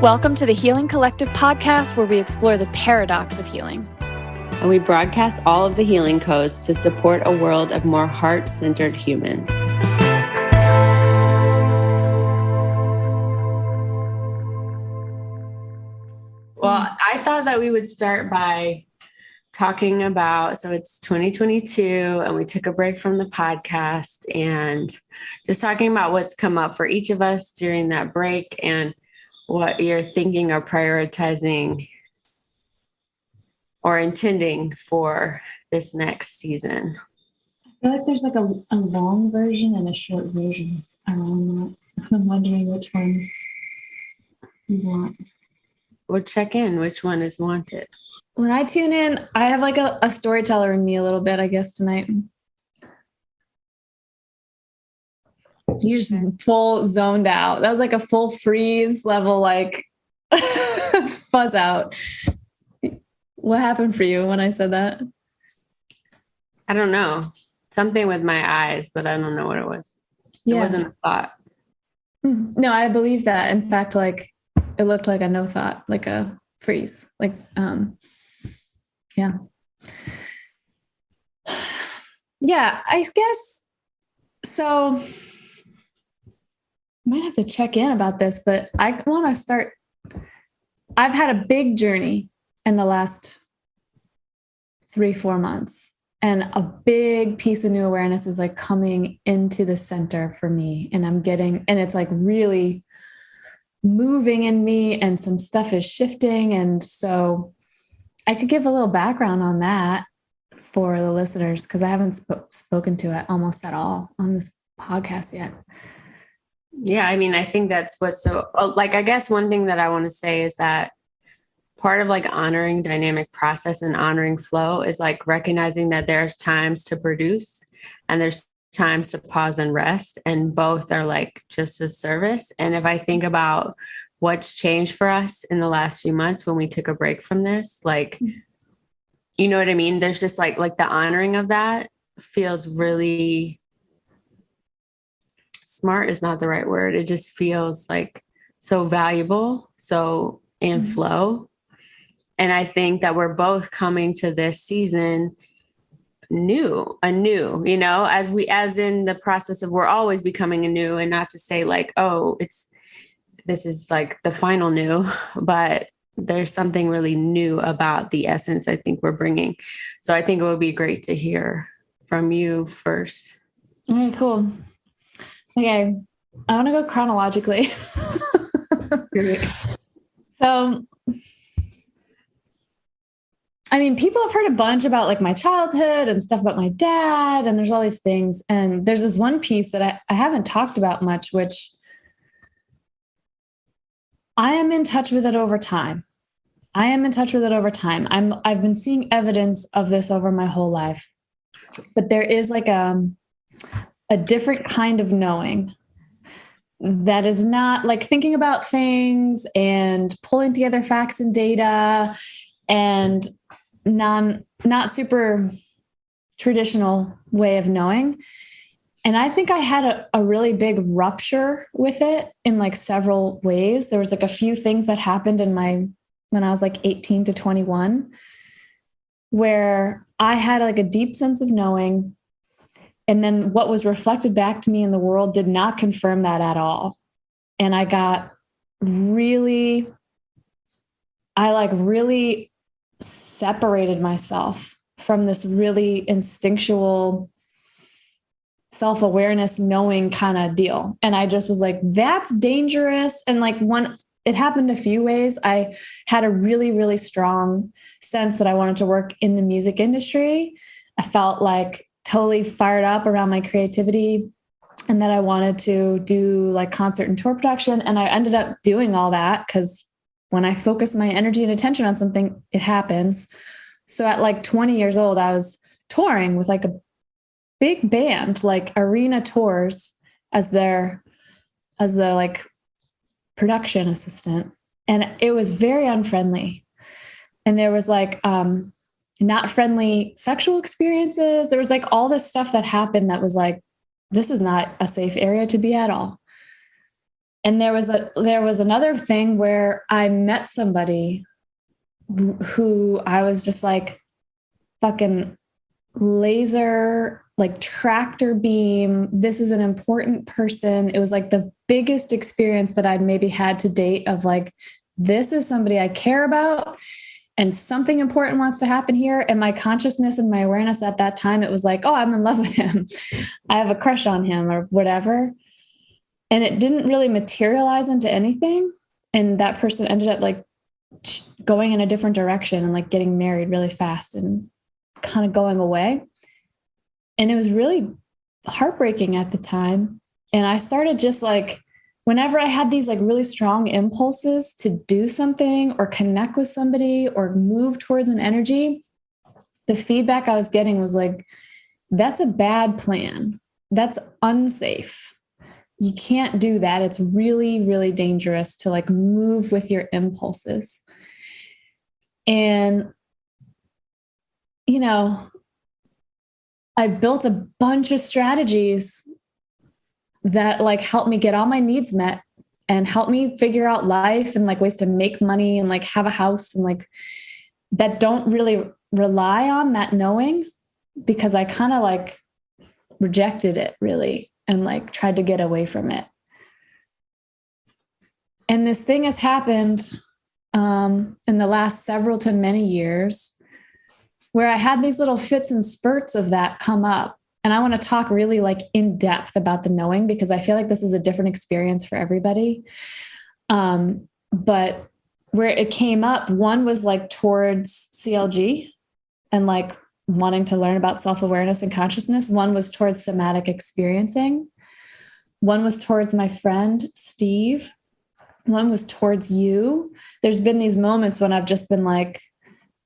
Welcome to the Healing Collective podcast, where we explore the paradox of healing. And we broadcast all of the healing codes to support a world of more heart-centered humans. Well, I thought that we would start by talking about, so it's 2022 and we took a break from the podcast and just talking about what's come up for each of us during that break and what you're thinking or prioritizing or intending for this next season. I feel like there's like a long version and a short version around that. I'm wondering which one you want. We'll check in. Which one is wanted? When I tune in, I have like a storyteller in me a little bit, I guess, tonight. You just full zoned out. That was like a full freeze level, like fuzz out. What happened for you when I said that? I don't know. Something with my eyes, but I don't know what it was. Yeah. It wasn't a thought. No, I believe that. In fact, like it looked like a no thought, like a freeze. Like, yeah. Yeah, I guess so. Might have to check in about this, but I want to start. I've had a big journey in the last 3-4 months, and a big piece of new awareness is like coming into the center for me. And and it's like really moving in me, and some stuff is shifting. And so I could give a little background on that for the listeners, because I haven't spoken to it almost at all on this podcast yet. Yeah, I mean, I think that's what's so, like, I guess one thing that I want to say is that part of like honoring dynamic process and honoring flow is like recognizing that there's times to produce and there's times to pause and rest, and both are like just a service. And if I think about what's changed for us in the last few months when we took a break from this, like, you know what I mean? There's just like the honoring of that feels really smart is not the right word. It just feels like so valuable, so in flow. And I think that we're both coming to this season anew, you know, as in the process of we're always becoming anew, and not to say like, oh, this is like the final new, but there's something really new about the essence I think we're bringing. So I think it would be great to hear from you first. All right, cool. Okay, I want to go chronologically. So, I mean, people have heard a bunch about like my childhood and stuff about my dad, and there's all these things. And there's this one piece that I haven't talked about much, which I am in touch with it over time. I've been seeing evidence of this over my whole life, but there is like a different kind of knowing that is not like thinking about things and pulling together facts and data and not super traditional way of knowing. And I think I had a really big rupture with it in like several ways. There was like a few things that happened when I was like 18 to 21, where I had like a deep sense of knowing. And then what was reflected back to me in the world did not confirm that at all. And I got really separated myself from this really instinctual self-awareness, knowing kind of deal. And I just was like, that's dangerous. And like it happened a few ways. I had a really, really strong sense that I wanted to work in the music industry. I felt like totally fired up around my creativity, and that I wanted to do like concert and tour production. And I ended up doing all that because when I focus my energy and attention on something, it happens. So at like 20 years old, I was touring with like a big band, like arena tours as the like production assistant. And it was very unfriendly. And there was like, not friendly sexual experiences. There was like all this stuff that happened that was like, this is not a safe area to be at all. And there was another thing where I met somebody who I was just like fucking laser, like tractor beam. This is an important person. It was like the biggest experience that I'd maybe had to date of like, this is somebody I care about and something important wants to happen here. And my consciousness and my awareness at that time, it was like, oh, I'm in love with him. I have a crush on him or whatever. And it didn't really materialize into anything. And that person ended up like going in a different direction and like getting married really fast and kind of going away. And it was really heartbreaking at the time. And I started just like, whenever I had these like really strong impulses to do something or connect with somebody or move towards an energy, the feedback I was getting was like, that's a bad plan. That's unsafe. You can't do that. It's really, really dangerous to like move with your impulses. And, you know, I built a bunch of strategies that like help me get all my needs met and help me figure out life and like ways to make money and like have a house and like that don't really rely on that knowing, because I kind of like rejected it really and like tried to get away from it. And this thing has happened in the last several to many years where I had these little fits and spurts of that come up. And I want to talk really like in depth about the knowing, because I feel like this is a different experience for everybody. But where it came up, one was like towards CLG and like wanting to learn about self-awareness and consciousness. One was towards somatic experiencing. One was towards my friend, Steve. One was towards you. There's been these moments when I've just been like,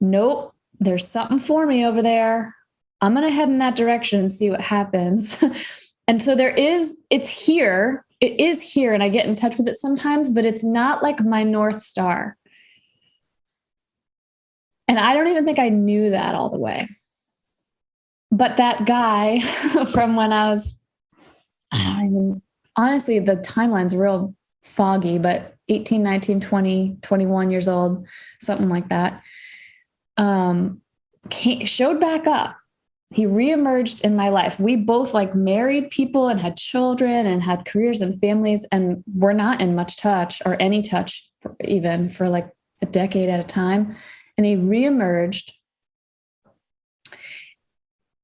nope, there's something for me over there. I'm going to head in that direction and see what happens. And so it's here. It is here. And I get in touch with it sometimes, but it's not like my North Star. And I don't even think I knew that all the way. But that guy from when I was, honestly, the timeline's real foggy, but 18, 19, 20, 21 years old, something like that, showed back up. He reemerged in my life. We both like married people and had children and had careers and families, and we're not in much touch or any touch even for like a decade at a time. And he reemerged.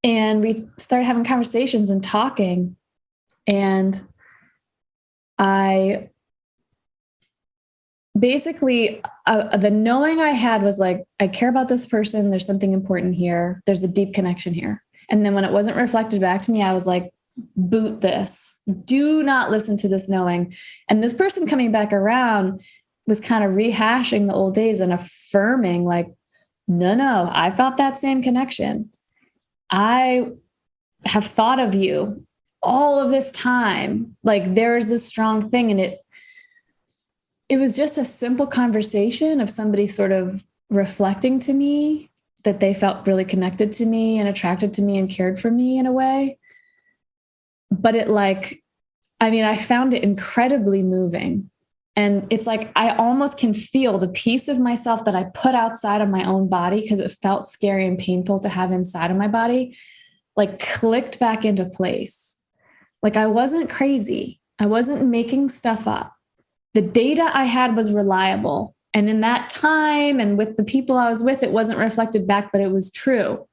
And we started having conversations and talking. And I basically, the knowing I had was like, I care about this person. There's something important here. There's a deep connection here. And then when it wasn't reflected back to me, I was like, boot this. Do not listen to this knowing. And this person coming back around was kind of rehashing the old days and affirming like, no, I felt that same connection. I have thought of you all of this time. Like there's this strong thing. And it was just a simple conversation of somebody sort of reflecting to me that they felt really connected to me and attracted to me and cared for me in a way. But I found it incredibly moving. And it's like, I almost can feel the piece of myself that I put outside of my own body because it felt scary and painful to have inside of my body, like clicked back into place. Like I wasn't crazy. I wasn't making stuff up. The data I had was reliable. And in that time and with the people I was with, it wasn't reflected back, but it was true.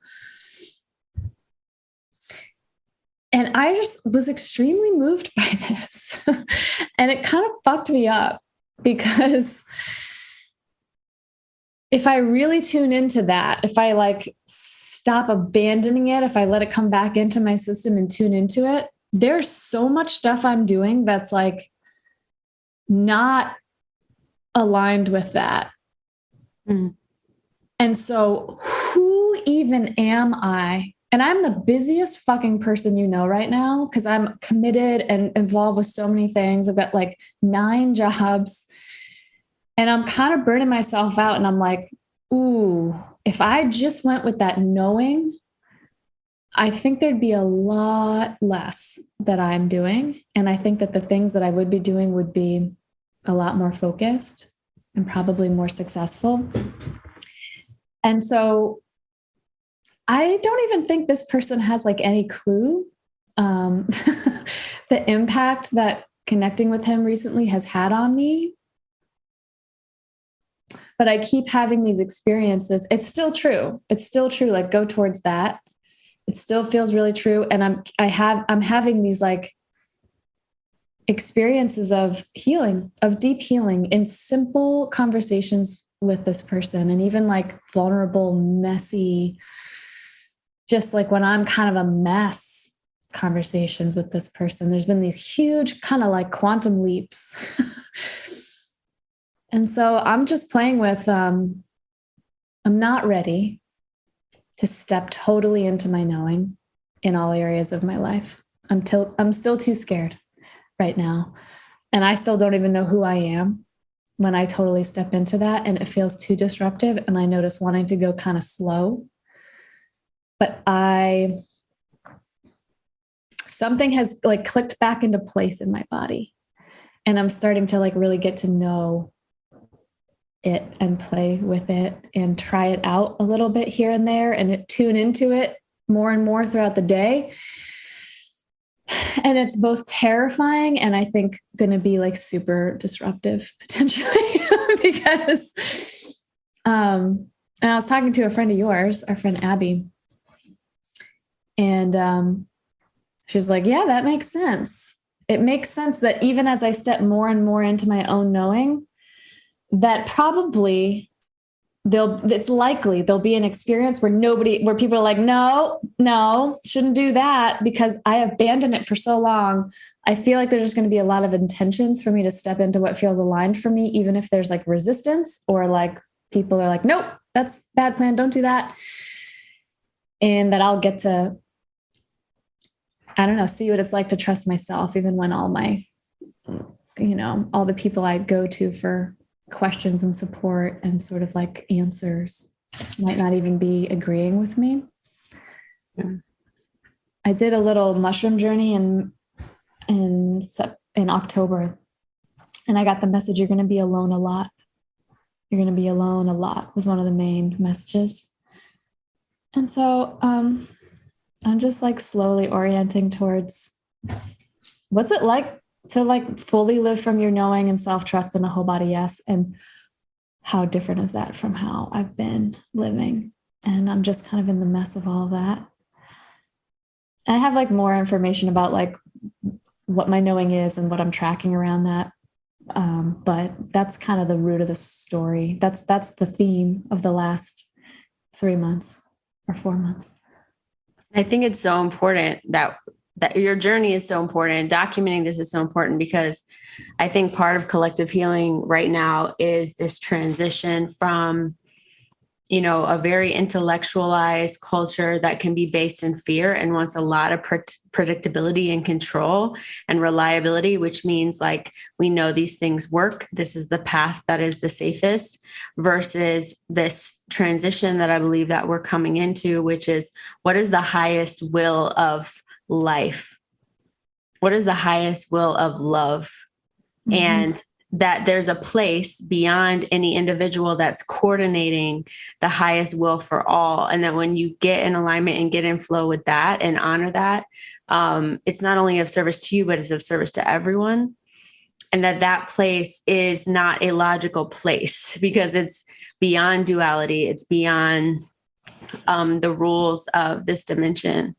And I just was extremely moved by this. And it kind of fucked me up because if I really tune into that, if I like stop abandoning it, if I let it come back into my system and tune into it, there's so much stuff I'm doing that's like not aligned with that. Mm. And so who even am I? And I'm the busiest fucking person you know right now because I'm committed and involved with so many things. I've got like 9 jobs and I'm kind of burning myself out. And I'm like, ooh, if I just went with that knowing, I think there'd be a lot less that I'm doing. And I think that the things that I would be doing would be a lot more focused and probably more successful. And so I don't even think this person has like any clue the impact that connecting with him recently has had on me. But I keep having these experiences. It's still true. It's still true. Like, go towards that. It still feels really true. And I'm having these like experiences of healing, of deep healing in simple conversations with this person, and even like vulnerable, messy, just like when I'm kind of a mess, conversations with this person. There's been these huge kind of like quantum leaps. And so I'm just playing with, I'm not ready to step totally into my knowing in all areas of my life. I'm still too scared right now. And I still don't even know who I am when I totally step into that, and it feels too disruptive. And I notice wanting to go kind of slow, but something has like clicked back into place in my body, and I'm starting to like really get to know it and play with it and try it out a little bit here and there and tune into it more and more throughout the day. And it's both terrifying and I think going to be like super disruptive potentially because and I was talking to a friend of yours, our friend Abby, and she's like, yeah, that makes sense. It makes sense that even as I step more and more into my own knowing, that probably it's likely there'll be an experience where people are like, no, shouldn't do that, because I abandoned it for so long. I feel like there's just going to be a lot of intentions for me to step into what feels aligned for me, even if there's like resistance or like people are like, nope, that's bad plan, don't do that. And that I'll get to, I don't know, see what it's like to trust myself, even when all my, all the people I go to for questions and support and sort of like answers might not even be agreeing with me. Yeah. I did a little mushroom journey in October, and I got the message, you're going to be alone a lot. You're going to be alone a lot was one of the main messages. And so I'm just like slowly orienting towards what's it like to like fully live from your knowing and self-trust and a whole body yes. And how different is that from how I've been living? And I'm just kind of in the mess of all of that. And I have like more information about like what my knowing is and what I'm tracking around that. But that's kind of the root of the story. That's the theme of the last 3 months or 4 months. I think it's so important that your journey is so important. Documenting this is so important, because I think part of collective healing right now is this transition from, a very intellectualized culture that can be based in fear and wants a lot of predictability and control and reliability, which means like, we know these things work. This is the path that is the safest, versus this transition that I believe that we're coming into, which is, what is the highest will of life? What is the highest will of love? Mm-hmm. And that there's a place beyond any individual that's coordinating the highest will for all. And that when you get in alignment and get in flow with that and honor that, it's not only of service to you, but it's of service to everyone. And that place is not a logical place, because it's beyond duality. It's beyond the rules of this dimension.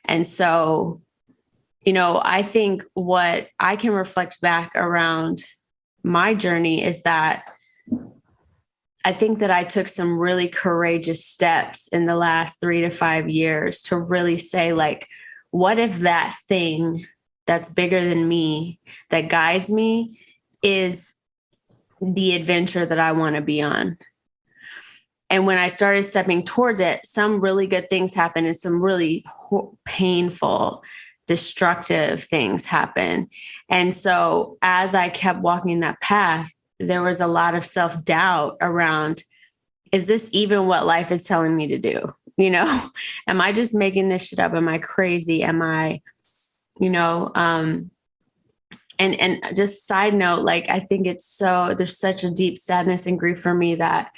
And so, I think what I can reflect back around my journey is that I think that I took some really courageous steps in the last 3 to 5 years to really say, like, what if that thing that's bigger than me, that guides me, is the adventure that I want to be on? And when I started stepping towards it, some really good things happened and some really painful, destructive things happen. And so as I kept walking that path, there was a lot of self-doubt around, is this even what life is telling me to do? You know, am I just making this shit up? Am I crazy? Am I, you know, and just side note, like, I think there's such a deep sadness and grief for me that,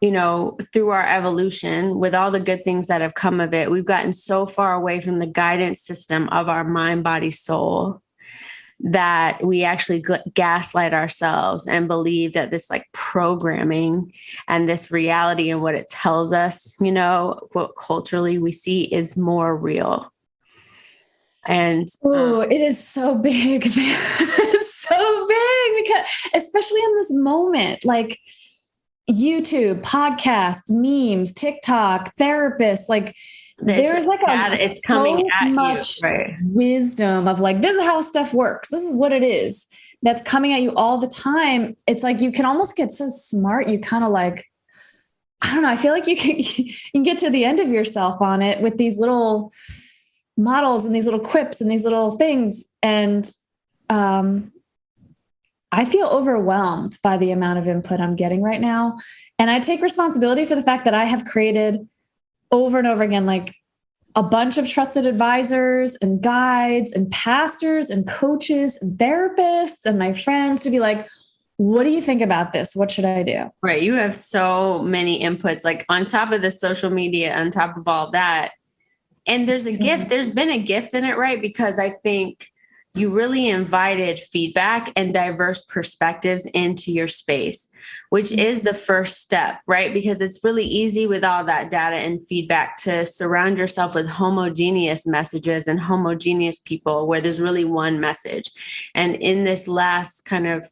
you know, through our evolution, with all the good things that have come of it, we've gotten so far away from the guidance system of our mind, body, soul, that we actually gaslight ourselves and believe that this like programming and this reality and what it tells us, you know, what culturally we see is more real. And it is so big. It's so big, because especially in this moment, like YouTube, podcasts, memes, TikTok, therapists, like there's like it's coming so at much you, right? wisdom of like, this is how stuff works. This is what it is. That's coming at you all the time. It's like, you can almost get so smart. You kind of like, I don't know. I feel like you can get to the end of yourself on it with these little models and these little quips and these little things. And, I feel overwhelmed by the amount of input I'm getting right now. And I take responsibility for the fact that I have created over and over again, like a bunch of trusted advisors and guides and pastors and coaches and therapists and my friends to be like, what do you think about this? What should I do? Right. You have so many inputs, like on top of the social media, on top of all that. And there's been a gift in it, right? Because I think you really invited feedback and diverse perspectives into your space, which is the first step, right? Because it's really easy with all that data and feedback to surround yourself with homogeneous messages and homogeneous people where there's really one message. And in this last kind of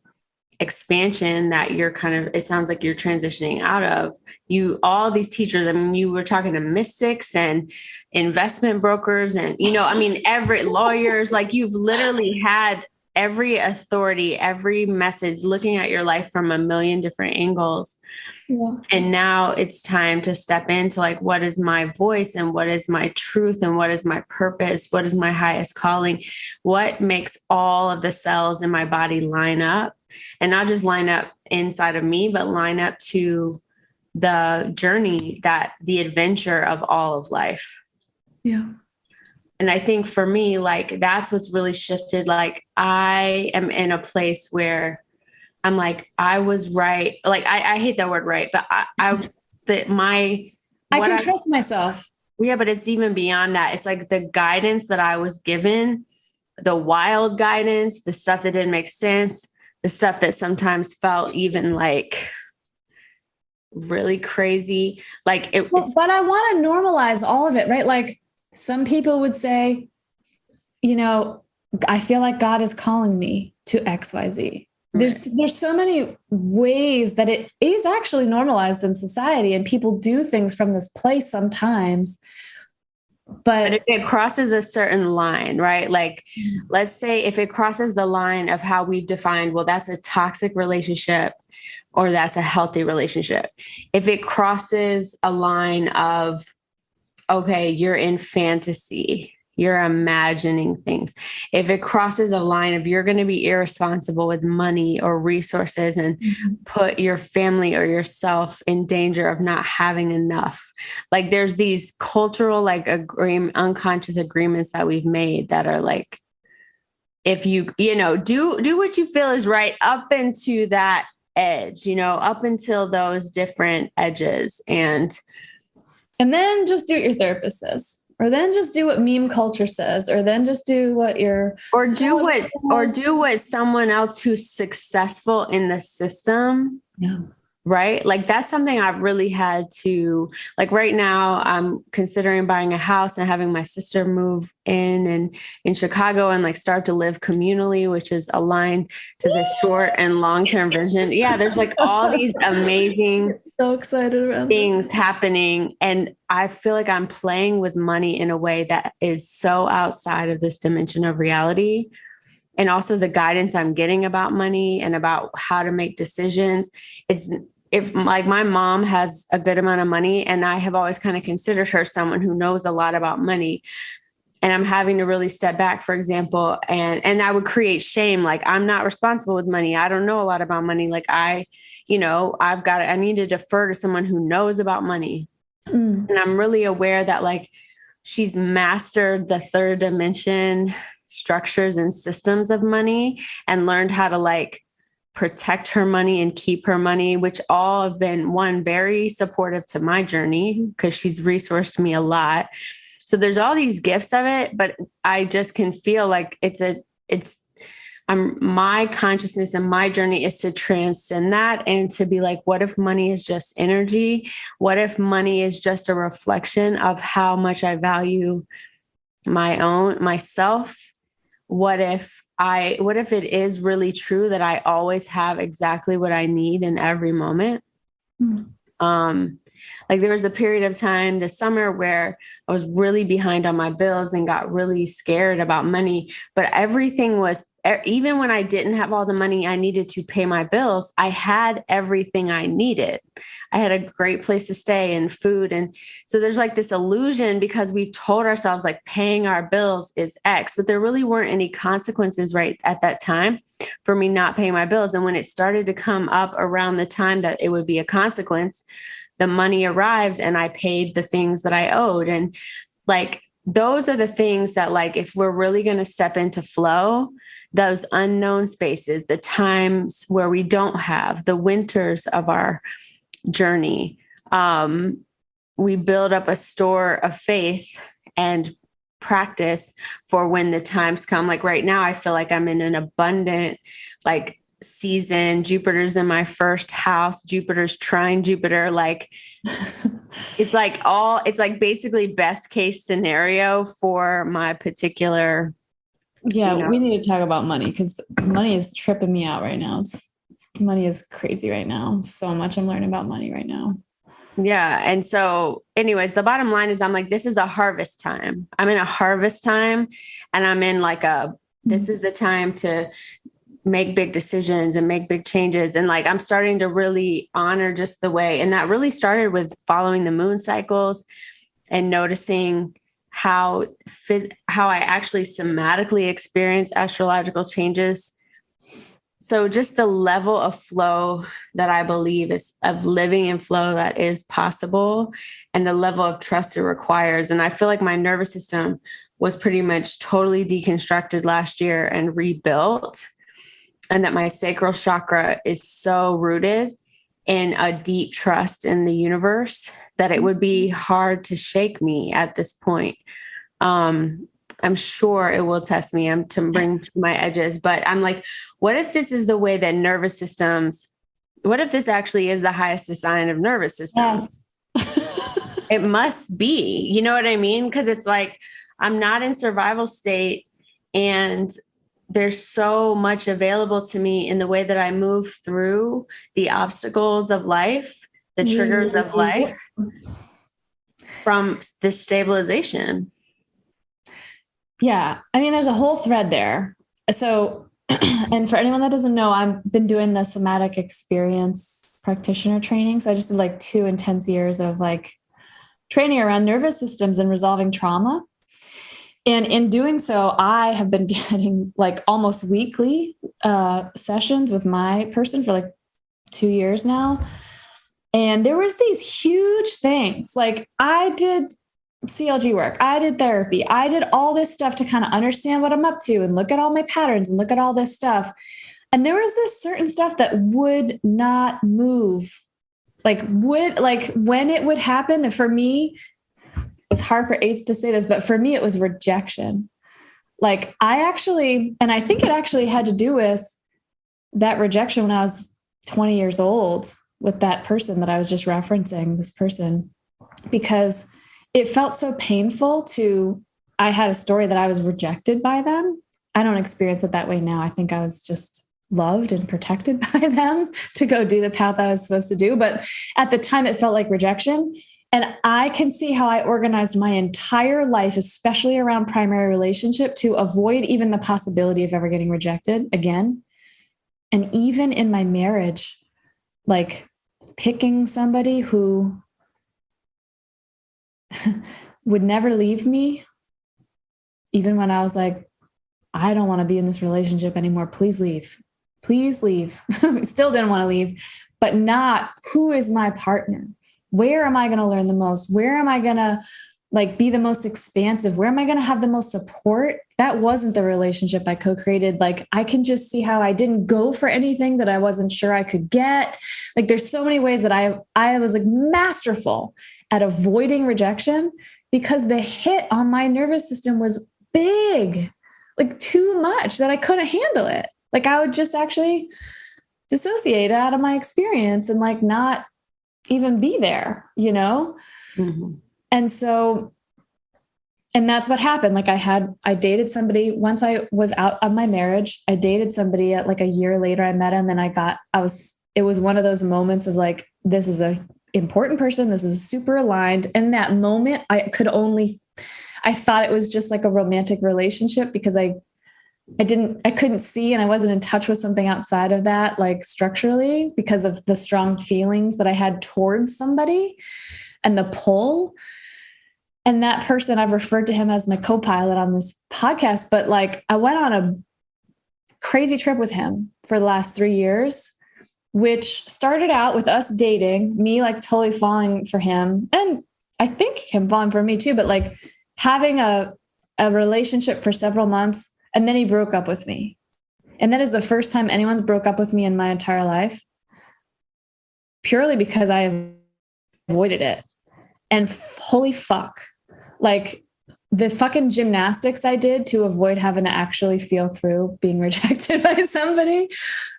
expansion that it sounds like you're transitioning out of, all these teachers, I mean, you were talking to mystics and investment brokers and, you know, I mean, every lawyers, like you've literally had every authority, every message looking at your life from a million different angles. Yeah. And now it's time to step into like, what is my voice and what is my truth and what is my purpose? What is my highest calling? What makes all of the cells in my body line up? And not just line up inside of me, but line up to the journey, the adventure of all of life. Yeah. And I think for me, like, that's what's really shifted. Like, I am in a place where I'm like, I was right. Like, I hate that word, right? But I can trust myself. Yeah. But it's even beyond that. It's like the guidance that I was given, the wild guidance, the stuff that didn't make sense, the stuff that sometimes felt even like really crazy. Like but I want to normalize all of it, right? Like some people would say, you know, I feel like God is calling me to XYZ. Right. There's so many ways that it is actually normalized in society and people do things from this place sometimes. But if it crosses a certain line, right? Like, let's say if it crosses the line of how we've defined, well, that's a toxic relationship or that's a healthy relationship. If it crosses a line of, okay, you're in fantasy, you're imagining things. If it crosses a line of you're going to be irresponsible with money or resources and put your family or yourself in danger of not having enough. Like there's these cultural, like unconscious agreements that we've made that are like, if you know, do what you feel is right up into that edge, you know, up until those different edges. And then just do what your therapist says. Or then just do what meme culture says, or then just do what do what someone else who's successful in the system. Yeah. Right. Like that's something I've really had to, like right now I'm considering buying a house and having my sister move in Chicago and like start to live communally, which is aligned to this short and long-term vision. Yeah. There's like all these amazing, so excited about things happening. And I feel like I'm playing with money in a way that is so outside of this dimension of reality. And also the guidance I'm getting about money and about how to make decisions. If like my mom has a good amount of money and I have always kind of considered her someone who knows a lot about money, and I'm having to really step back, for example, and I would create shame. Like I'm not responsible with money. I don't know a lot about money. Like I need to defer to someone who knows about money. Mm. And I'm really aware that like she's mastered the third dimension structures and systems of money and learned how to like protect her money and keep her money, which all have been one very supportive to my journey because she's resourced me a lot. So there's all these gifts of it, but I just can feel like my consciousness and my journey is to transcend that and to be like, what if money is just energy? What if money is just a reflection of how much I value myself? What if it is really true that I always have exactly what I need in every moment? Mm. Like there was a period of time this summer where I was really behind on my bills and got really scared about money, but everything was, even when I didn't have all the money I needed to pay my bills, I had everything I needed. I had a great place to stay and food. And so there's like this illusion because we've told ourselves like paying our bills is X, but there really weren't any consequences right at that time for me not paying my bills. And when it started to come up around the time that it would be a consequence, the money arrived and I paid the things that I owed. And like, those are the things that like, if we're really going to step into flow, those unknown spaces, the times where we don't have the winters of our journey, we build up a store of faith and practice for when the times come. Like right now, I feel like I'm in an abundant, like season. Jupiter's in my first house. Jupiter's trine Jupiter. Like it's like basically best case scenario for my particular. Yeah, we need to talk about money because money is tripping me out right now. Money is crazy right now. So much I'm learning about money right now. Yeah. And so anyways, the bottom line is I'm like, this is a harvest time. I'm in a harvest time and I'm in like this is the time to make big decisions and make big changes. And like, I'm starting to really honor just the way. And that really started with following the moon cycles and noticing how I actually somatically experience astrological changes. So just the level of flow that I believe is of living in flow that is possible and the level of trust it requires. And I feel like my nervous system was pretty much totally deconstructed last year and rebuilt. And that my sacral chakra is so rooted in a deep trust in the universe that it would be hard to shake me at this point. I'm sure it will test me to bring my edges, but I'm like, what if this is the way that nervous systems, what if this actually is the highest design of nervous systems? Yes. It must be, you know what I mean? Because it's like, I'm not in survival state and there's so much available to me in the way that I move through the obstacles of life, the triggers of life from this stabilization. Yeah. I mean, there's a whole thread there. So, and for anyone that doesn't know, I've been doing the somatic experience practitioner training. So I just did like 2 intense years of like training around nervous systems and resolving trauma. And in doing so, I have been getting like almost weekly sessions with my person for like 2 years now. And there was these huge things. Like I did CLG work. I did therapy. I did all this stuff to kind of understand what I'm up to and look at all my patterns and look at all this stuff. And there was this certain stuff that would not move. Like when it would happen, and for me, it's hard for eights to say this, but for me, it was rejection. Like I think it actually had to do with that rejection when I was 20 years old with that person that I was just referencing, this person, because it felt so painful I had a story that I was rejected by them. I don't experience it that way now. I think I was just loved and protected by them to go do the path I was supposed to do. But at the time it felt like rejection. And I can see how I organized my entire life, especially around primary relationship, to avoid even the possibility of ever getting rejected again. And even in my marriage, like picking somebody who would never leave me, even when I was like, I don't want to be in this relationship anymore. Please leave. Please leave. Still didn't want to leave, but not who is my partner. where am I going to learn the most? Where am I going to like be the most expansive? Where am I going to have the most support? That wasn't the relationship I co-created. Like, I can just see how I didn't go for anything that I wasn't sure I could get. Like, there's so many ways that I was like masterful at avoiding rejection because the hit on my nervous system was big, like too much that I couldn't handle it. Like, I would just actually dissociate out of my experience and like not even be there, you know? Mm-hmm. And so, and that's what happened. Like, I dated somebody once I was out of my marriage. I dated somebody at like a year later. I met him and it was one of those moments of like, this is a important person. This is super aligned. In that moment, I thought it was just like a romantic relationship because I couldn't see, and I wasn't in touch with something outside of that, like structurally, because of the strong feelings that I had towards somebody and the pull. And that person, I've referred to him as my co-pilot on this podcast, but like, I went on a crazy trip with him for the last 3 years, which started out with us dating, me like totally falling for him. And I think him falling for me too, but like having a relationship for several months. And then he broke up with me. And that is the first time anyone's broke up with me in my entire life, purely because I avoided it. And holy fuck, like the fucking gymnastics I did to avoid having to actually feel through being rejected by somebody,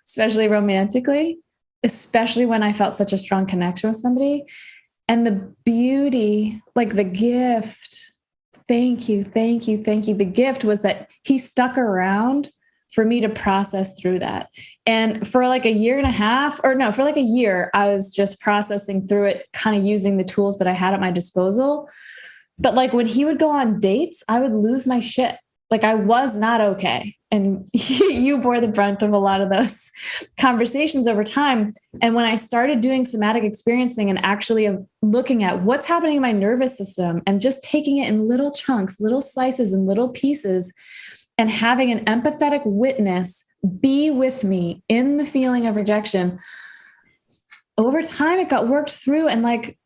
especially romantically, especially when I felt such a strong connection with somebody. And the beauty, like the gift, thank you. The gift was that he stuck around for me to process through that. And for like a year, I was just processing through it, kind of using the tools that I had at my disposal. But like when he would go on dates, I would lose my shit. Like, I was not okay. And you bore the brunt of a lot of those conversations over time. And when I started doing somatic experiencing and actually looking at what's happening in my nervous system and just taking it in little chunks, little slices and little pieces, and having an empathetic witness be with me in the feeling of rejection, over time it got worked through. And like,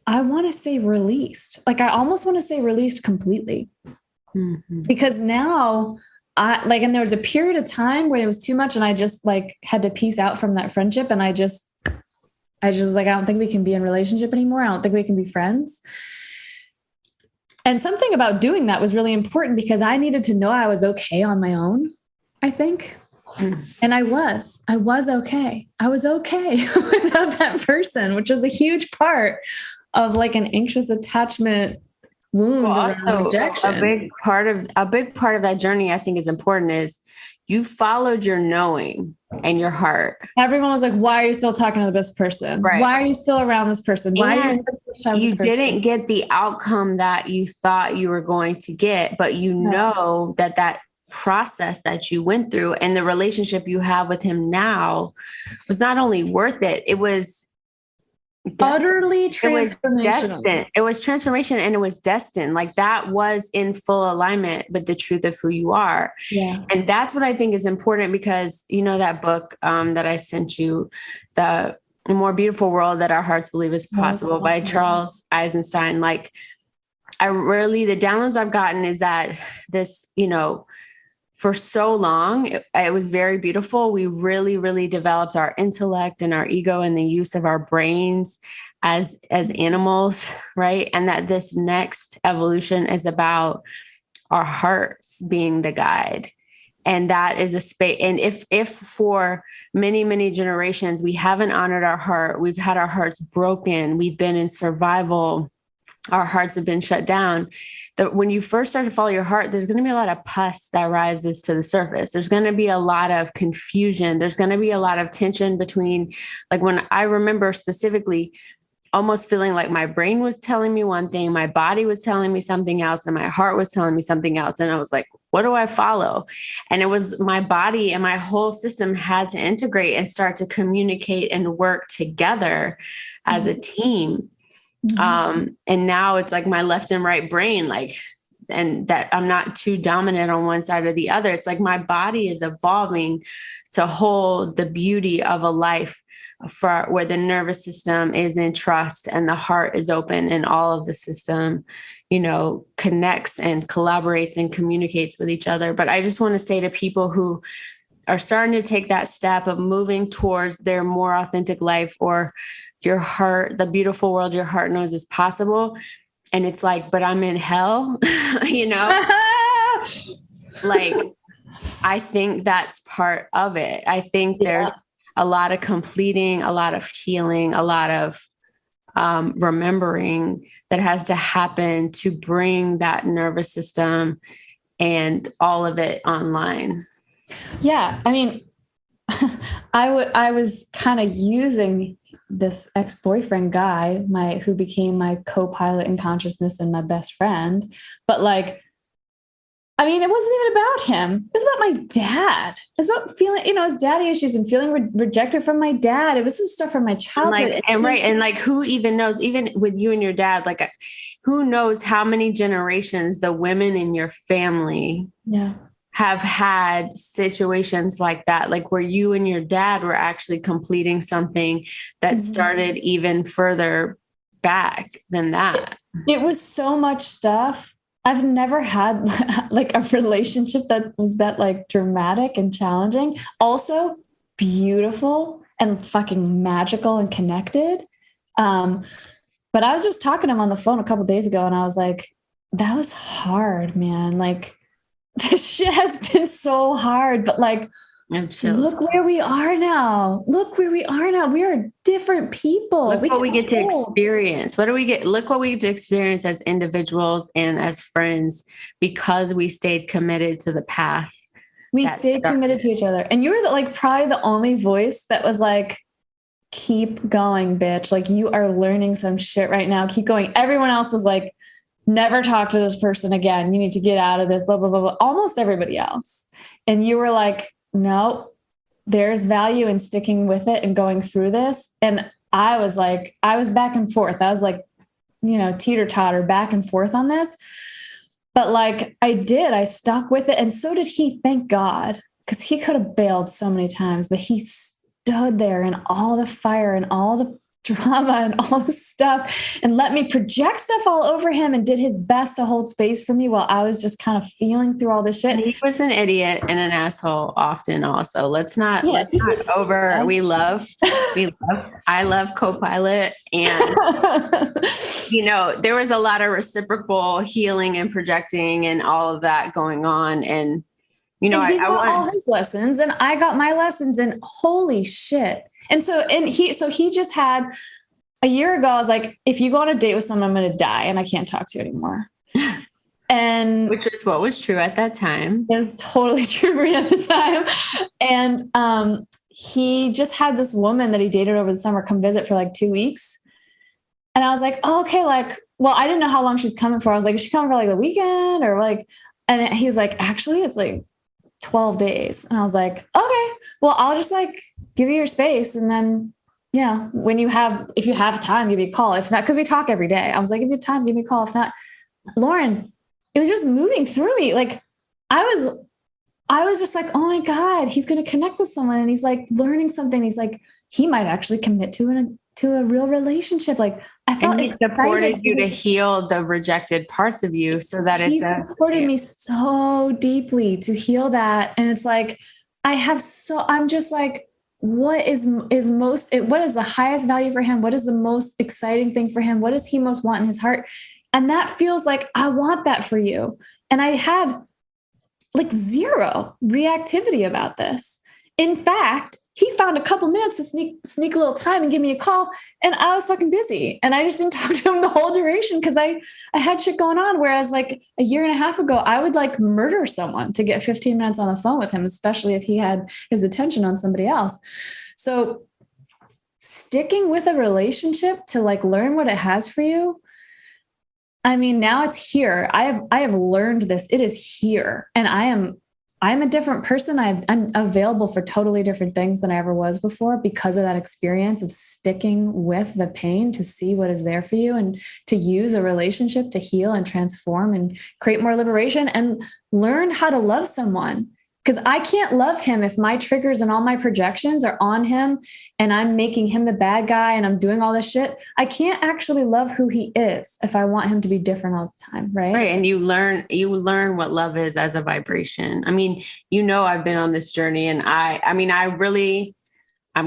I want to say released. Like, I almost want to say released completely. Mm-hmm. Because now and there was a period of time when it was too much and I just like had to peace out from that friendship. And I just was like, I don't think we can be in a relationship anymore. I don't think we can be friends. And something about doing that was really important because I needed to know I was okay on my own, I think. And I was okay. I was okay without that person, which is a huge part of like an anxious attachment wound. Well, also rejection. a big part of that journey I think is important is you followed your knowing and your heart. Everyone was like, why are you still talking to this person? Right. Why are you still around this person? Why you didn't get the outcome that you thought you were going to get, but know that process that you went through and the relationship you have with him now was not only worth it, it was utterly transformational. It was transformation and it was destined. Like, that was in full alignment with the truth of who you are. Yeah. And that's what I think is important because, you know, that book that I sent you, The More Beautiful World That Our Hearts Believe Is Possible by Charles Eisenstein. Like, the downloads I've gotten is that this, you know, for so long, it was very beautiful. We really, really developed our intellect and our ego and the use of our brains as animals, right? And that this next evolution is about our hearts being the guide. And that is a space. And if for many, many generations, we haven't honored our heart, we've had our hearts broken, we've been in survival, our hearts have been shut down. That when you first start to follow your heart, there's going to be a lot of pus that rises to the surface. There's going to be a lot of confusion. There's going to be a lot of tension between, like, when I remember specifically almost feeling like my brain was telling me one thing, my body was telling me something else, and my heart was telling me something else. And I was like, what do I follow? And it was my body and my whole system had to integrate and start to communicate and work together as a team. Mm-hmm. And now it's like my left and right brain, like, and that I'm not too dominant on one side or the other. It's like my body is evolving to hold the beauty of a life for where the nervous system is in trust and the heart is open and all of the system, connects and collaborates and communicates with each other. But I just want to say to people who are starting to take that step of moving towards their more authentic life, or your heart, the beautiful world your heart knows is possible. And it's like, but I'm in hell, like, I think that's part of it. I think there's a lot of completing, a lot of healing, a lot of remembering that has to happen to bring that nervous system and all of it online. Yeah. I mean, I was kind of using this ex-boyfriend guy, who became my co-pilot in consciousness and my best friend. But like, I mean, it wasn't even about him. It was about my dad. It was about feeling, his daddy issues and feeling rejected from my dad. It was some stuff from my childhood. And who even knows, even with you and your dad, like, who knows how many generations the women in your family have had situations like that, like where you and your dad were actually completing something that started even further back than that. It was so much stuff. I've never had like a relationship that was that like dramatic and challenging. Also beautiful and fucking magical and connected. But I was just talking to him on the phone a couple of days ago, and I was like, that was hard, man. Like, this shit has been so hard, but like, look where we are now. We are different people. Look what we get to experience. Look what we get to experience as individuals and as friends, because we stayed committed to the path. We stayed committed to each other. And you were probably the only voice that was like, keep going, bitch. Like, you are learning some shit right now. Keep going. Everyone else was like, never talk to this person again. You need to get out of this, blah, blah, blah, blah. Almost everybody else. And you were like, no, there's value in sticking with it and going through this. And I was back and forth. I was like, teeter totter back and forth on this. But like, I stuck with it. And so did he, thank God, because he could have bailed so many times, but he stood there in all the fire and all the drama and all this stuff and let me project stuff all over him, and did his best to hold space for me while I was just kind of feeling through all this shit. He was an idiot and an asshole often also. Let's not over. I love co-pilot, and there was a lot of reciprocal healing and projecting and all of that going on. And he got all his lessons and I got my lessons, and holy shit. And he just had a year ago, I was like, if you go on a date with someone, I'm going to die and I can't talk to you anymore. And which is what was true at that time. It was totally true for me at the time. And he just had this woman that he dated over the summer come visit for like 2 weeks. And I was like, oh, okay. Like, well, I didn't know how long she was coming for. I was like, is she coming for like the weekend or like, and he was like, actually, it's like 12 days. And I was like, okay, well, I'll just like give you your space. And then, if you have time, give me a call. If not, because we talk every day. I was like, if you have time, give me a call. If not, Lauryn, it was just moving through me. Like I was just like, oh my God, he's going to connect with someone. And he's like learning something. He's like, he might actually commit to a real relationship. Like I felt he supported you to heal the rejected parts of you, so that he supported me so deeply to heal that. And it's like, I'm just like, what is the highest value for him? What is the most exciting thing for him? What does he most want in his heart? And that feels like, I want that for you. And I had like zero reactivity about this. In fact, he found a couple minutes to sneak a little time and give me a call. And I was fucking busy. And I just didn't talk to him the whole duration because I had shit going on. Whereas like a year and a half ago, I would like murder someone to get 15 minutes on the phone with him, especially if he had his attention on somebody else. So sticking with a relationship to like learn what it has for you. I mean, now it's here. I have learned this. It is here. And I'm a different person. I'm available for totally different things than I ever was before because of that experience of sticking with the pain to see what is there for you and to use a relationship to heal and transform and create more liberation and learn how to love someone Because I can't love him if my triggers and all my projections are on him and I'm making him the bad guy and I'm doing all this shit. I can't actually love who he is if I want him to be different all the time. Right. Right. And you learn what love is as a vibration. I mean, I've been on this journey, and I'm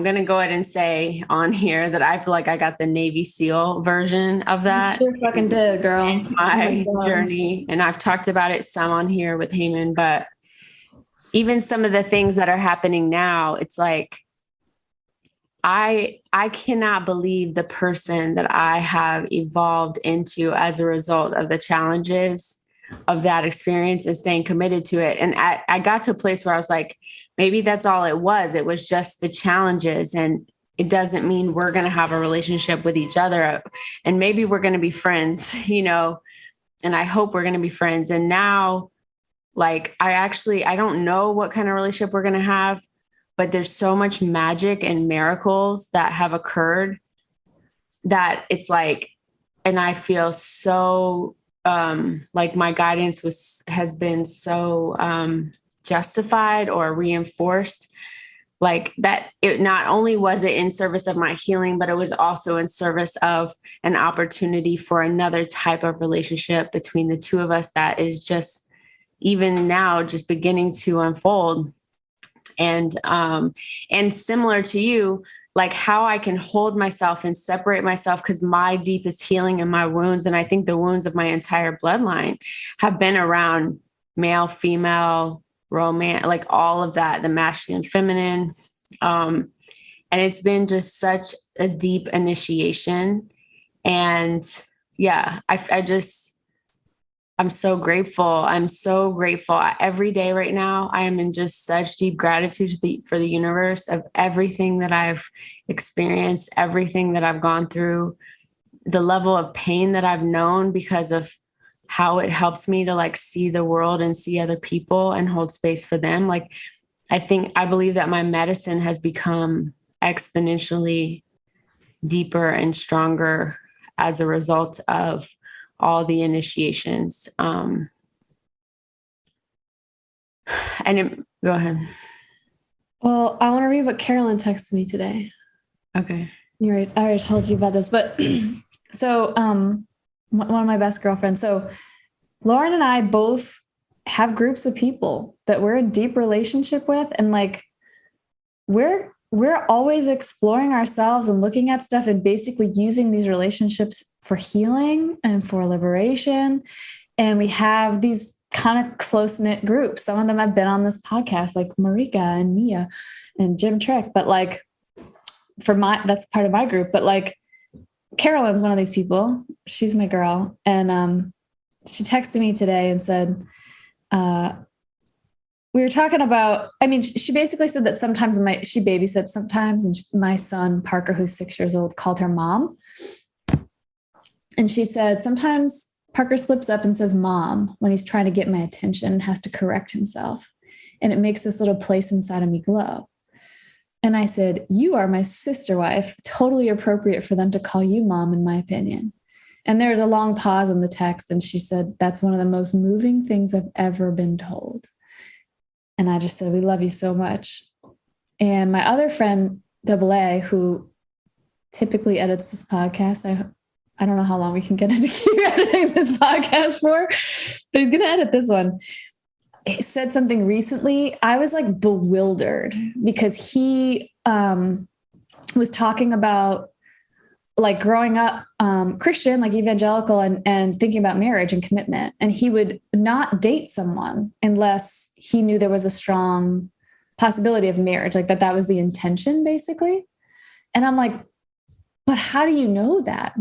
going to go ahead and say on here that I feel like I got the Navy SEAL version of that. You sure fucking did, girl. In my journey. And I've talked about it some on here with Heyman, but even some of the things that are happening now, it's like, I cannot believe the person that I have evolved into as a result of the challenges of that experience and staying committed to it. And I got to a place where I was like, maybe that's all it was. It was just the challenges, and it doesn't mean we're going to have a relationship with each other, and maybe we're going to be friends, and I hope we're going to be friends. And now, like, I don't know what kind of relationship we're going to have, but there's so much magic and miracles that have occurred that it's like, and I feel so, like my guidance has been so, justified or reinforced, like that it not only was it in service of my healing, but it was also in service of an opportunity for another type of relationship between the two of us that is just even now just beginning to unfold. And similar to you, like how I can hold myself and separate myself, because my deepest healing and my wounds, and I think the wounds of my entire bloodline, have been around male, female, romance, like all of that, the masculine, feminine. And it's been just such a deep initiation. And yeah, I'm so grateful. I'm so grateful. Every day right now, I am in just such deep gratitude for the universe of everything that I've experienced, everything that I've gone through, the level of pain that I've known because of how it helps me to like see the world and see other people and hold space for them. Like, I believe that my medicine has become exponentially deeper and stronger as a result of all the initiations. Go ahead. Well, I want to read what Carolyn texted me today. Okay. You're right. I already told you about this, but so, one of my best girlfriends. So Lauryn and I both have groups of people that we're in deep relationship with. And like, we're always exploring ourselves and looking at stuff and basically using these relationships for healing and for liberation. And we have these kind of close-knit groups. Some of them have been on this podcast, like Marika and Mia and Jim Trek. But like, that's part of my group. But like, Carolyn's one of these people. She's my girl. And she texted me today and said, we were talking about, she basically said that sometimes she babysits sometimes. And my son, Parker, who's 6 years old, called her mom. And she said, sometimes Parker slips up and says, mom, when he's trying to get my attention and has to correct himself. And it makes this little place inside of me glow. And I said, you are my sister wife, totally appropriate for them to call you mom, in my opinion. And there was a long pause in the text. And she said, that's one of the most moving things I've ever been told. And I just said, we love you so much. And my other friend, AA, who typically edits this podcast, I don't know how long we can get him to keep editing this podcast for, but he's going to edit this one. He said something recently. I was like bewildered because he was talking about like growing up Christian, like evangelical, and thinking about marriage and commitment. And he would not date someone unless he knew there was a strong possibility of marriage, like that was the intention, basically. And I'm like, but how do you know that?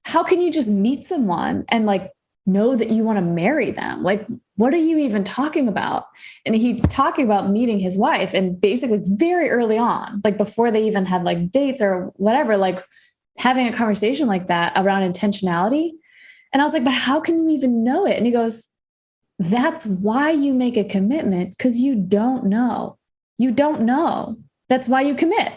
How can you just meet someone and like know that you want to marry them? Like, what are you even talking about? And he's talking about meeting his wife, and basically very early on, like before they even had like dates or whatever, like having a conversation like that around intentionality. And I was like, but how can you even know it? And he goes, that's why you make a commitment, because you don't know. You don't know. That's why you commit.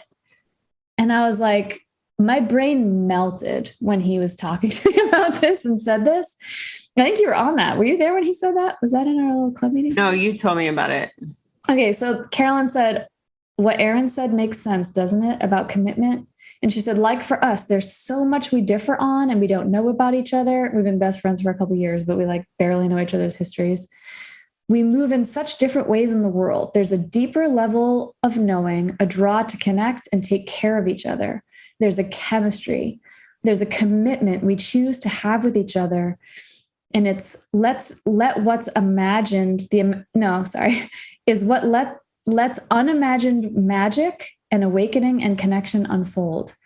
And I was like, my brain melted when he was talking to me about this and said this. I think you were on that. Were you there when he said that? Was that in our little club meeting? No, you told me about it. Okay, so Carolyn said, what Erin said makes sense, doesn't it, about commitment? And she said, like for us, there's so much we differ on and we don't know about each other. We've been best friends for a couple of years, but we like barely know each other's histories. We move in such different ways in the world. There's a deeper level of knowing, a draw to connect and take care of each other. There's a chemistry. There's a commitment we choose to have with each other. And it's let what's imagined is what let's unimagined magic and awakening and connection unfold.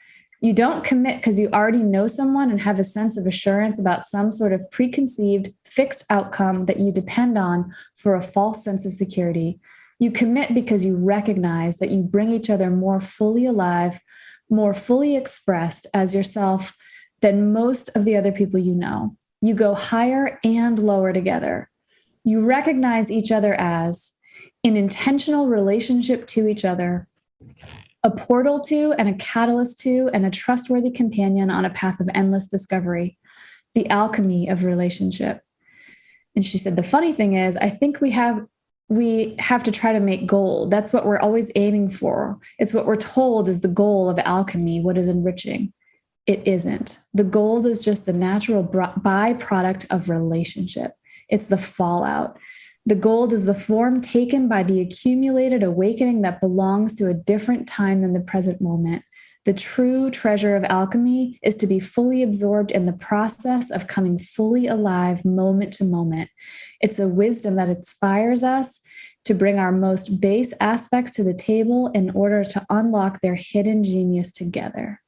You don't commit because you already know someone and have a sense of assurance about some sort of preconceived fixed outcome that you depend on for a false sense of security. You commit because you recognize that you bring each other more fully alive, more fully expressed as yourself than most of the other people you know. You go higher and lower together. You recognize each other as an intentional relationship to each other, a portal to and a catalyst to and a trustworthy companion on a path of endless discovery, the alchemy of relationship. And she said, the funny thing is, I think we have to try to make gold. That's what we're always aiming for. It's what we're told is the goal of alchemy, what is enriching. It isn't. The gold is just the natural byproduct of relationship. It's the fallout. The gold is the form taken by the accumulated awakening that belongs to a different time than the present moment. The true treasure of alchemy is to be fully absorbed in the process of coming fully alive moment to moment. It's a wisdom that inspires us to bring our most base aspects to the table in order to unlock their hidden genius together.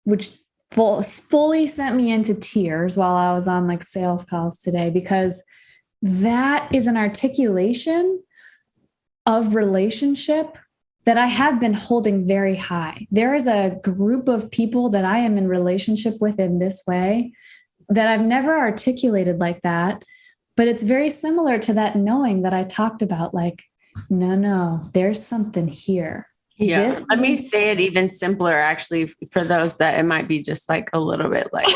Which fully sent me into tears while I was on like sales calls today, because that is an articulation of relationship that I have been holding very high. There is a group of people that I am in relationship with in this way that I've never articulated like that, but it's very similar to that knowing that I talked about, like, no, there's something here. Yeah. Let me say it even simpler, actually, for those that it might be just like a little bit like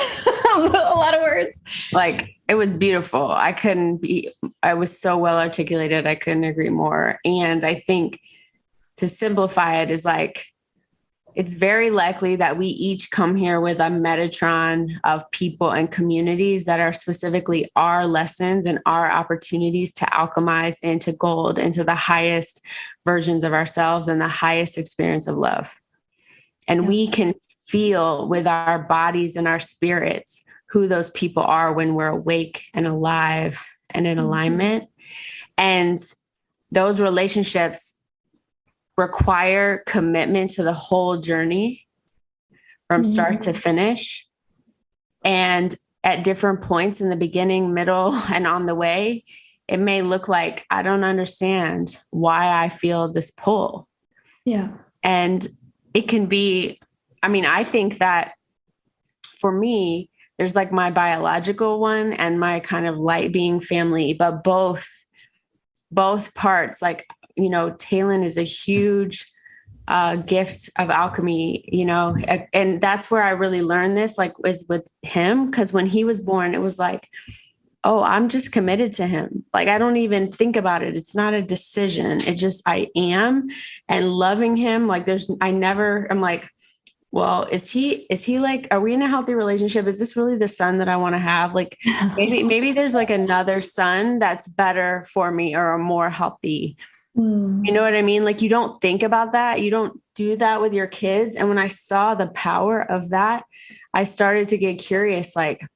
a lot of words. Like it was beautiful. I was so well articulated. I couldn't agree more. And I think to simplify it is like, it's very likely that we each come here with a Metatron of people and communities that are specifically our lessons and our opportunities to alchemize into gold, into the highest versions of ourselves and the highest experience of love. And we can feel with our bodies and our spirits who those people are when we're awake and alive and in alignment. And those relationships require commitment to the whole journey from start to finish. And at different points in the beginning, middle, and on the way, it may look like, I don't understand why I feel this pull. Yeah. And it can be, I think that for me, there's like my biological one and my kind of light being family, but both parts, like, Talon is a huge gift of alchemy, and that's where I really learned this, like, was with him. Because when he was born, it was like, oh, I'm just committed to him. Like, I don't even think about it. It's not a decision. It just, I am, and loving him. Like I'm like, well, is he like, are we in a healthy relationship? Is this really the son that I want to have? Like, maybe there's like another son that's better for me or a more healthy. You know what I mean? Like, you don't think about that. You don't do that with your kids. And when I saw the power of that, I started to get curious, like,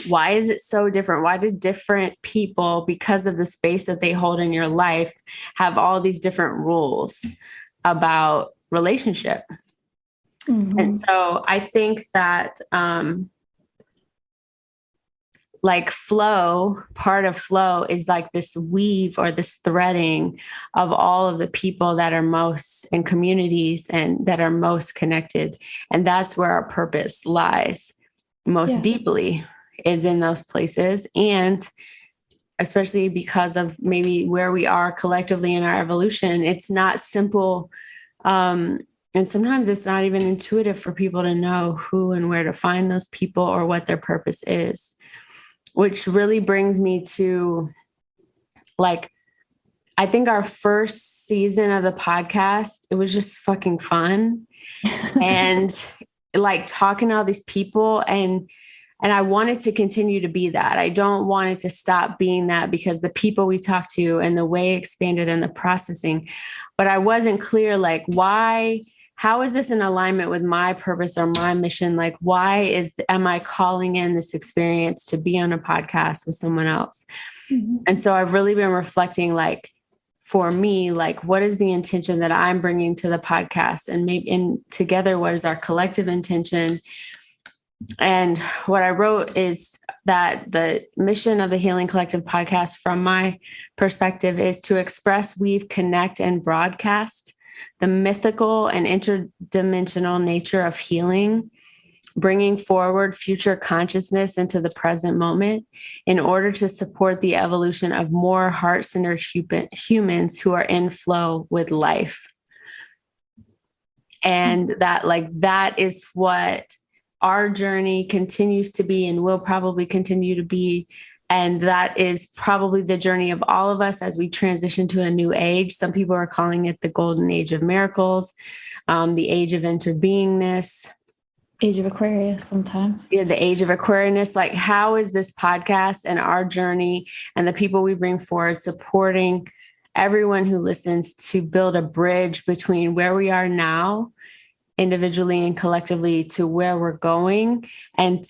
why is it so different? Why do different people, because of the space that they hold in your life, have all these different rules about relationship? And so I think that, like part of flow is like this weave or this threading of all of the people that are most in communities and that are most connected. And that's where our purpose lies most deeply, is in those places. And especially because of maybe where we are collectively in our evolution, it's not simple. And sometimes it's not even intuitive for people to know who and where to find those people or what their purpose is. Which really brings me to, like, I think our first season of the podcast, it was just fucking fun. And like talking to all these people, and I wanted to continue to be that. I don't want it to stop being that, because the people we talked to and the way it expanded and the processing, but I wasn't clear, like, how is this in alignment with my purpose or my mission? Like, am I calling in this experience to be on a podcast with someone else? Mm-hmm. And so I've really been reflecting, like, for me, like, what is the intention that I'm bringing to the podcast? And maybe together, what is our collective intention? And what I wrote is that the mission of the Healing Collective podcast, from my perspective, is to express, weave, connect, and broadcast the mythical and interdimensional nature of healing, bringing forward future consciousness into the present moment in order to support the evolution of more heart-centered humans who are in flow with life. And that is what our journey continues to be and will probably continue to be. And that is probably the journey of all of us as we transition to a new age. Some people are calling it the golden age of miracles, the age of interbeingness. Age of Aquarius sometimes. Yeah, the age of Aquarius. Like, how is this podcast and our journey and the people we bring forward supporting everyone who listens to build a bridge between where we are now, individually and collectively, to where we're going, and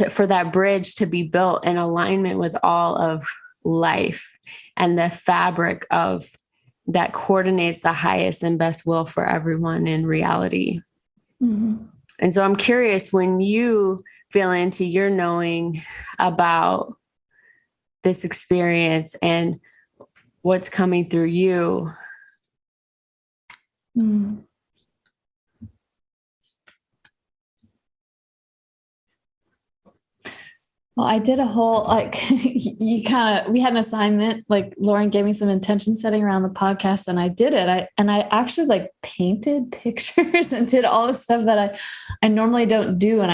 for that bridge to be built in alignment with all of life and the fabric of that coordinates the highest and best will for everyone in reality. Mm-hmm. And so I'm curious, when you feel into your knowing about this experience and what's coming through you. Mm. Well, I did a whole, like, we had an assignment, like Lauryn gave me some intention setting around the podcast, and I did it. I actually like painted pictures and did all the stuff that I normally don't do. And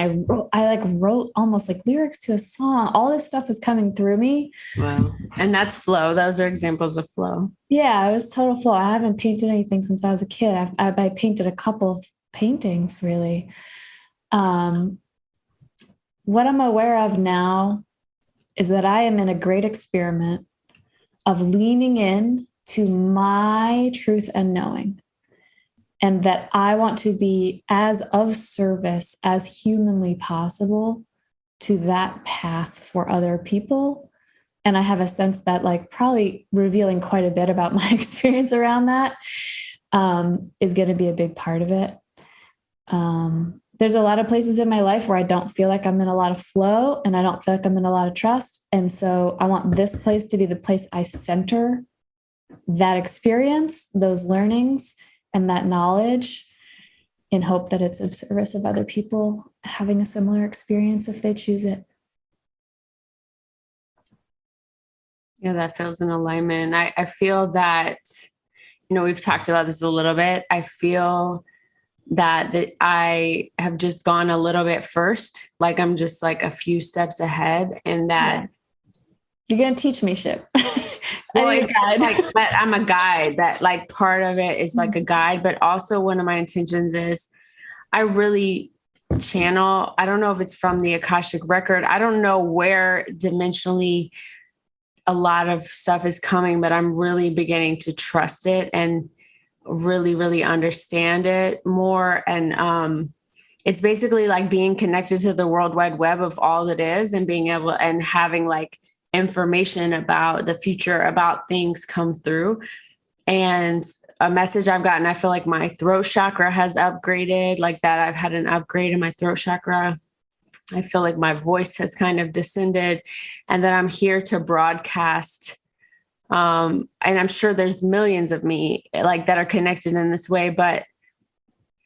I wrote almost like lyrics to a song. All this stuff was coming through me. Wow. And that's flow. Those are examples of flow. Yeah, it was total flow. I haven't painted anything since I was a kid. I painted a couple of paintings, really. What I'm aware of now is that I am in a great experiment of leaning in to my truth and knowing, and that I want to be as of service as humanly possible to that path for other people. And I have a sense that, like, probably revealing quite a bit about my experience around that is going to be a big part of it. There's a lot of places in my life where I don't feel like I'm in a lot of flow, and I don't feel like I'm in a lot of trust. And so I want this place to be the place I center that experience, those learnings, and that knowledge, in hope that it's of service of other people having a similar experience if they choose it. Yeah, that feels in alignment. I feel that, we've talked about this a little bit. I feel that I have just gone a little bit first. Like, I'm just like a few steps ahead, and that you're going to teach me shit. Well, it's just like, I'm a guide. That, like, part of it is like a guide, but also one of my intentions is I really channel. I don't know if it's from the Akashic record. I don't know where dimensionally a lot of stuff is coming, but I'm really beginning to trust it and really, really understand it more. And it's basically like being connected to the World Wide Web of all that is, and being able and having like information about the future, about things come through. And a message I've gotten, I feel like my throat chakra has upgraded, like that. I've had an upgrade in my throat chakra. I feel like my voice has kind of descended, and that I'm here to broadcast. And I'm sure there's millions of me like that are connected in this way, but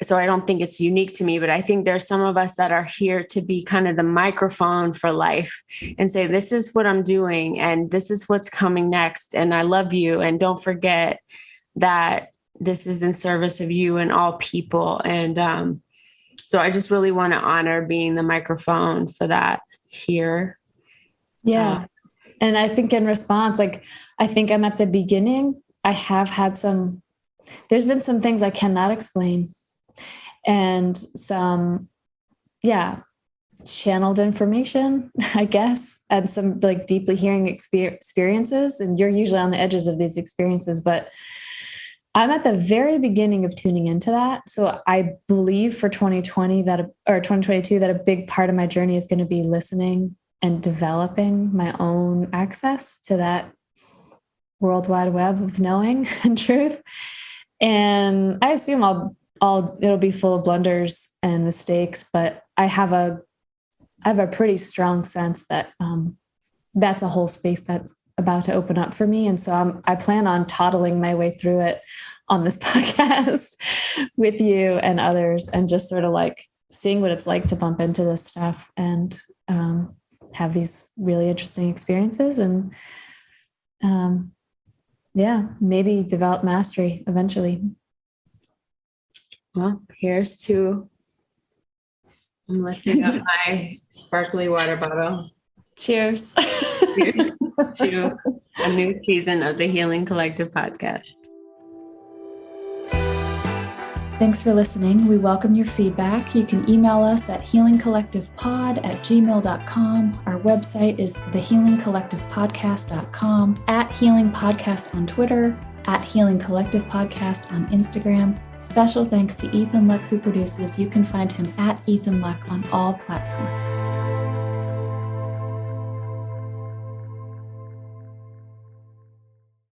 so I don't think it's unique to me, but I think there's some of us that are here to be kind of the microphone for life and say, this is what I'm doing, and this is what's coming next. And I love you. And don't forget that this is in service of you and all people. And, so I just really want to honor being the microphone for that here. Yeah. And I think in response, like, I think I'm at the beginning I have had there's been some things I cannot explain, and some, yeah, channeled information, I guess, and some like deeply hearing experiences. And you're usually on the edges of these experiences, but I'm at the very beginning of tuning into that. So I believe for 2020 or 2022, that a big part of my journey is going to be listening and developing my own access to that world wide web of knowing and truth. And I assume it'll be full of blunders and mistakes, but I have a pretty strong sense that that's a whole space that's about to open up for me. And so I plan on toddling my way through it on this podcast with you and others, and just sort of like seeing what it's like to bump into this stuff and have these really interesting experiences, and maybe develop mastery eventually. Well, here's to, I'm lifting up my sparkly water bottle. Cheers. Here's to a new season of the Healing Collective podcast. Thanks for listening. We welcome your feedback. You can email us at healingcollectivepod@gmail.com. Our website is thehealingcollectivepodcast.com, at Healing Podcast on Twitter, at Healing Collective Podcast on Instagram. Special thanks to Ethan Luck, who produces. You can find him at Ethan Luck on all platforms.